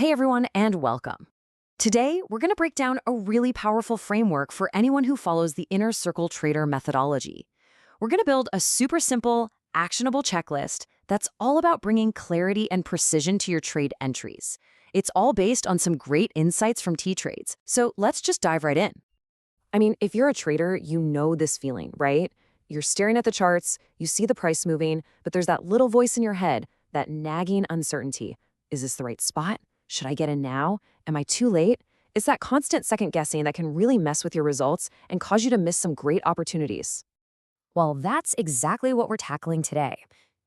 Hey everyone, and welcome. Today, we're going to break down a really powerful framework for anyone who follows the inner circle trader methodology. We're going to build a super simple, actionable checklist that's all about bringing clarity and precision to your trade entries. It's all based on some great insights from T-Trades, so let's just dive right in. I mean, if you're a trader, you know this feeling, right? You're staring at the charts, you see the price moving, but there's that little voice in your head, that nagging uncertainty. Is this the right spot? Should I get in now? Am I too late? It's that constant second guessing that can really mess with your results and cause you to miss some great opportunities. Well, that's exactly what we're tackling today.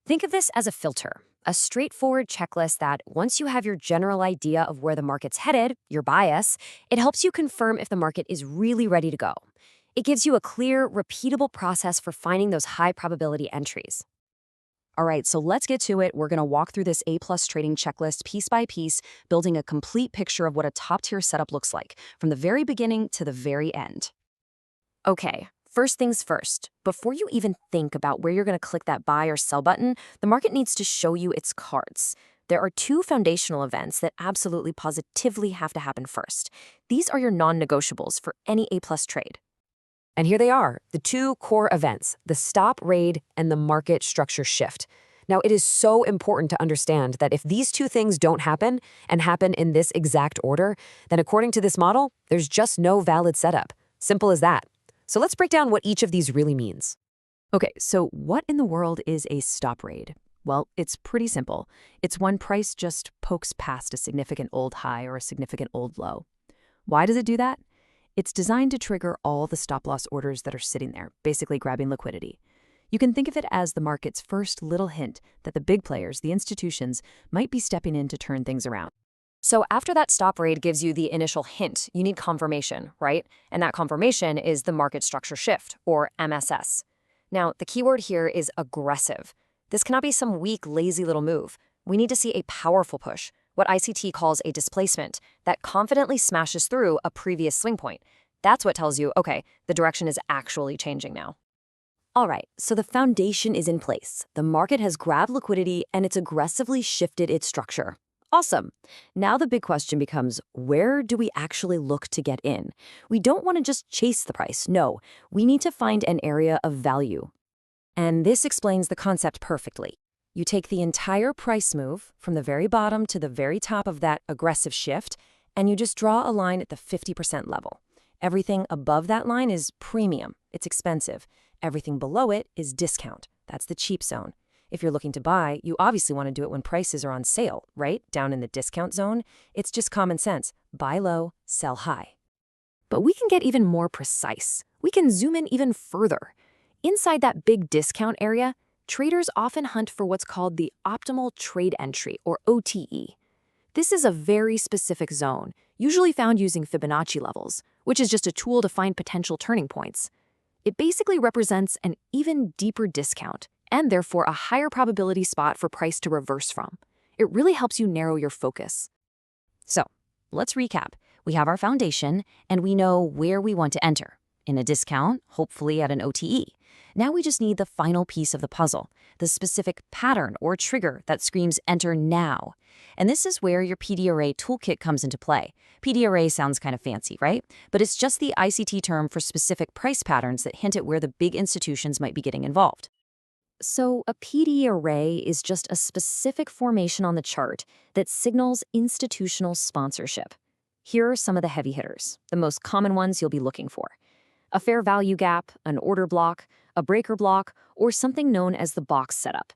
Think of this as a filter, a straightforward checklist that, once you have your general idea of where the market's headed, your bias, it helps you confirm if the market is really ready to go. It gives you a clear, repeatable process for finding those high probability entries. All right, so let's get to it. We're going to walk through this A-plus trading checklist piece by piece, building a complete picture of what a top-tier setup looks like, from the very beginning to the very end. Okay, first things first. Before you even think about where you're going to click that buy or sell button, the market needs to show you its cards. There are two foundational events that absolutely positively have to happen first. These are your non-negotiables for any A-plus trade. And here they are, the two core events, the stop raid and the market structure shift. Now, it is so important to understand that if these two things don't happen and happen in this exact order, then according to this model, there's just no valid setup. Simple as that. So let's break down what each of these really means. Okay, so what in the world is a stop raid? Well, it's pretty simple. It's when price just pokes past a significant old high or a significant old low. Why does it do that? It's designed to trigger all the stop-loss orders that are sitting there, basically grabbing liquidity. You can think of it as the market's first little hint that the big players, the institutions, might be stepping in to turn things around. So after that stop raid gives you the initial hint, you need confirmation, right? And that confirmation is the market structure shift, or MSS. Now, the keyword here is aggressive. This cannot be some weak, lazy little move. We need to see a powerful push, what ICT calls a displacement, that confidently smashes through a previous swing point. That's what tells you, okay, the direction is actually changing now. All right, so the foundation is in place. The market has grabbed liquidity and it's aggressively shifted its structure. Awesome. Now the big question becomes, where do we actually look to get in? We don't want to just chase the price. No, we need to find an area of value. And this explains the concept perfectly. You take the entire price move from the very bottom to the very top of that aggressive shift, and you just draw a line at the 50% level. Everything above that line is premium. It's expensive. Everything below it is discount. That's the cheap zone. If you're looking to buy, you obviously want to do it when prices are on sale, right? Down in the discount zone. It's just common sense. Buy low, sell high. But we can get even more precise. We can zoom in even further. Inside that big discount area, traders often hunt for what's called the optimal trade entry, or OTE. This is a very specific zone, usually found using Fibonacci levels, which is just a tool to find potential turning points. It basically represents an even deeper discount, and therefore a higher probability spot for price to reverse from. It really helps you narrow your focus. So, let's recap. We have our foundation, and we know where we want to enter. In a discount, hopefully at an OTE. Now we just need the final piece of the puzzle, the specific pattern or trigger that screams enter now. And this is where your PD array toolkit comes into play. PD array sounds kind of fancy, right? But it's just the ICT term for specific price patterns that hint at where the big institutions might be getting involved. So a PD array is just a specific formation on the chart that signals institutional sponsorship. Here are some of the heavy hitters, the most common ones you'll be looking for. A fair value gap, an order block, a breaker block, or something known as the box setup.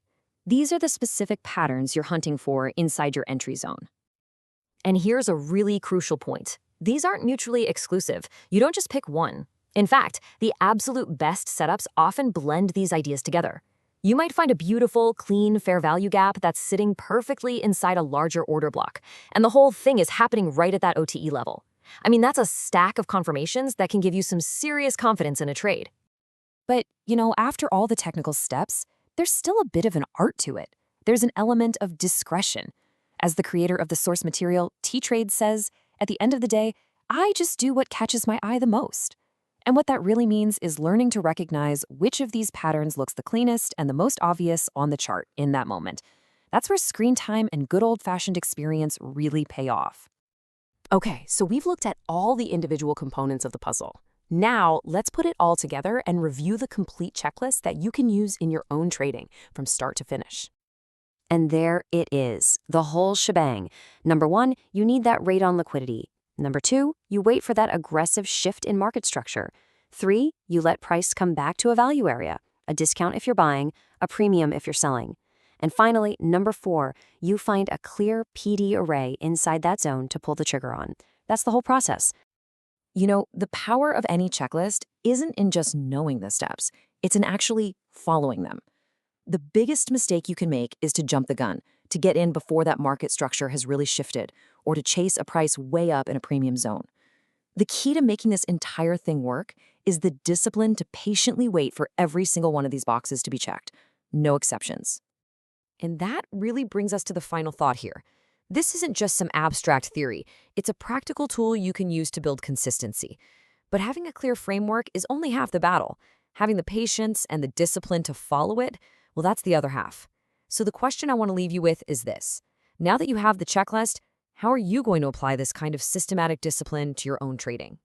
These are the specific patterns you're hunting for inside your entry zone. And here's a really crucial point. These aren't mutually exclusive. You don't just pick one. In fact, the absolute best setups often blend these ideas together. You might find a beautiful, clean, fair value gap that's sitting perfectly inside a larger order block, and the whole thing is happening right at that OTE level. I mean, that's a stack of confirmations that can give you some serious confidence in a trade. But, after all the technical steps, there's still a bit of an art to it. There's an element of discretion. As the creator of the source material, T-Trades says, at the end of the day, I just do what catches my eye the most. And what that really means is learning to recognize which of these patterns looks the cleanest and the most obvious on the chart in that moment. That's where screen time and good old-fashioned experience really pay off. Okay, so we've looked at all the individual components of the puzzle. Now, let's put it all together and review the complete checklist that you can use in your own trading from start to finish. And there it is, the whole shebang. Number 1, you need that rate on liquidity. Number 2, you wait for that aggressive shift in market structure. 3, you let price come back to a value area, a discount if you're buying, a premium if you're selling. And finally, number 4, you find a clear PD array inside that zone to pull the trigger on. That's the whole process. The power of any checklist isn't in just knowing the steps, it's in actually following them. The biggest mistake you can make is to jump the gun, to get in before that market structure has really shifted, or to chase a price way up in a premium zone. The key to making this entire thing work is the discipline to patiently wait for every single one of these boxes to be checked. No exceptions. And that really brings us to the final thought here. This isn't just some abstract theory. It's a practical tool you can use to build consistency. But having a clear framework is only half the battle. Having the patience and the discipline to follow it, well, that's the other half. So the question I want to leave you with is this. Now that you have the checklist, how are you going to apply this kind of systematic discipline to your own trading?